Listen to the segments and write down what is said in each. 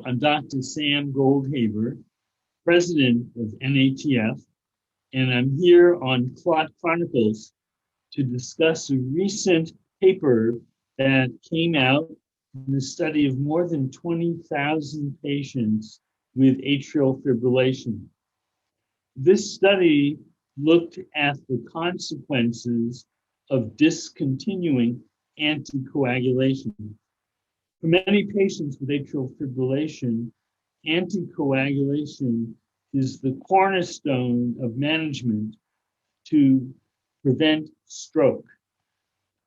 I'm Dr. Sam Goldhaber, president of NATF, and I'm here on Clot Chronicles to discuss a recent paper that came out in the study of more than 20,000 patients with atrial fibrillation. This study looked at the consequences of discontinuing anticoagulation. For many patients with atrial fibrillation, anticoagulation is the cornerstone of management to prevent stroke.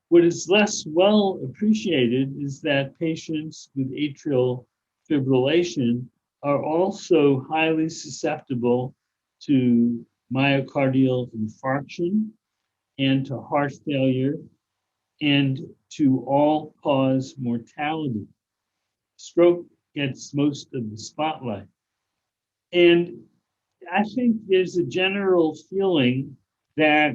What is less well appreciated is that patients with atrial fibrillation are also highly susceptible to myocardial infarction and to heart failure and to all-cause mortality. Stroke gets most of the spotlight. And I think there's a general feeling that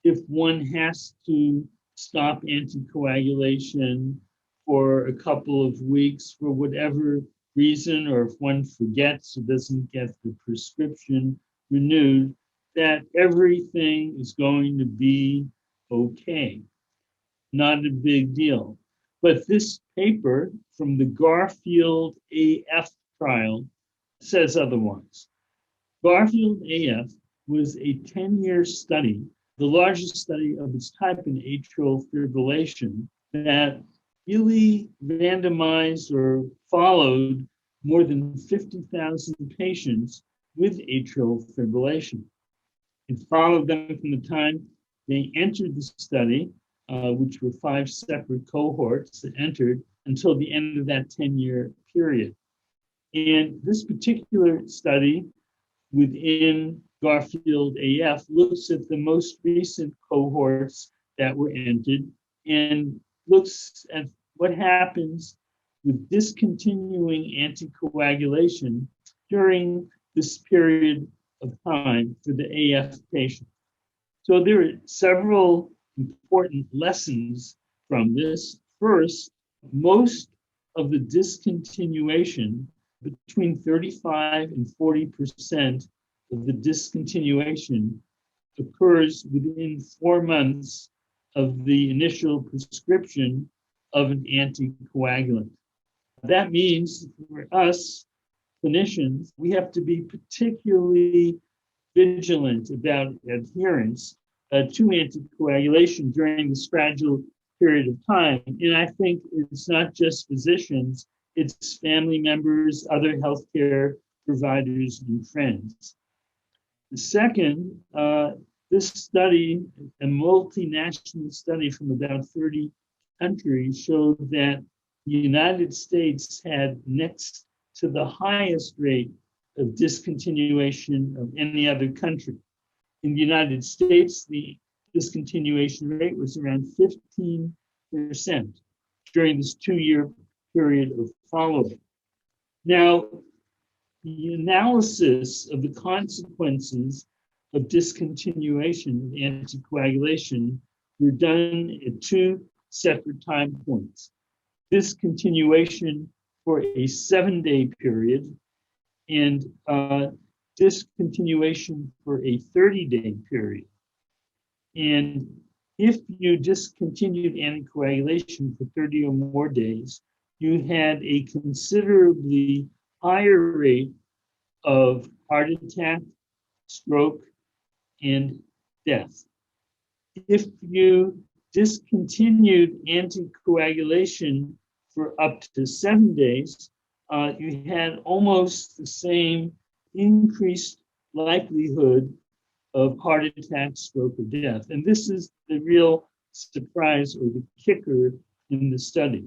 if one has to stop anticoagulation for a couple of weeks for whatever reason, or if one forgets or doesn't get the prescription renewed, that everything is going to be okay. Not a big deal. But this paper from the GARFIELD-AF trial says otherwise. GARFIELD-AF was a 10-year study, the largest study of its type in atrial fibrillation, that really randomized or followed more than 50,000 patients with atrial fibrillation. It followed them from the time they entered the study, which were 5 separate cohorts that entered, until the end of that 10-year period. And this particular study within GARFIELD-AF looks at the most recent cohorts that were entered and looks at what happens with discontinuing anticoagulation during this period of time for the AF patient. So there are several important lessons from this. First, most of the discontinuation, between 35 and 40% of the discontinuation, occurs within 4 months of the initial prescription of an anticoagulant. That means for us clinicians, we have to be particularly vigilant about adherence to anticoagulation during this fragile period of time. And I think it's not just physicians, it's family members, other healthcare providers, and friends. The second, this study, a multinational study from about 30 countries, showed that the United States had next to the highest rate of discontinuation of any other country. In the United States, the discontinuation rate was around 15% during this 2-year period of follow-up. Now, the analysis of the consequences of discontinuation of anticoagulation were done at 2 separate time points. Discontinuation for a 7-day period and discontinuation for a 30-day period. And if you discontinued anticoagulation for 30 or more days, you had a considerably higher rate of heart attack, stroke, and death. If you discontinued anticoagulation for up to 7 days, you had almost the same increased likelihood of heart attack, stroke, or death. And this is the real surprise or the kicker in the study.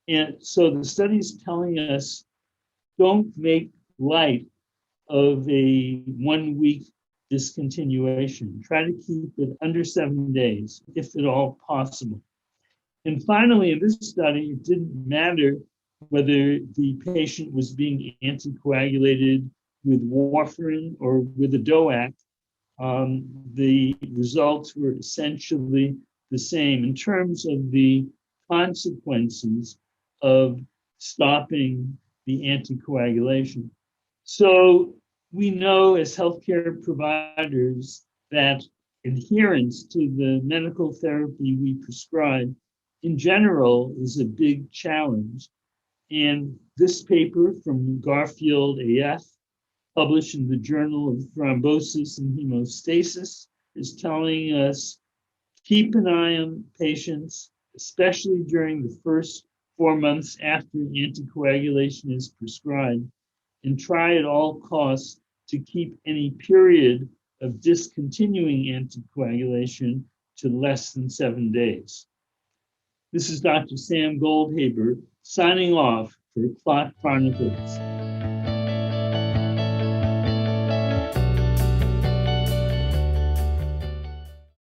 And so the study is telling us, don't make light of a 1-week discontinuation. Try to keep it under 7 days, if at all possible. And finally, in this study, it didn't matter whether the patient was being anticoagulated with warfarin or with a DOAC. The results were essentially the same in terms of the consequences of stopping the anticoagulation. So we know as healthcare providers that adherence to the medical therapy we prescribe in general is a big challenge. And this paper from GARFIELD-AF, published in the Journal of Thrombosis and Hemostasis, is telling us keep an eye on patients, especially during the first 4 months after anticoagulation is prescribed, and try at all costs to keep any period of discontinuing anticoagulation to less than 7 days. This is Dr. Sam Goldhaber signing off for Clot Chronicles.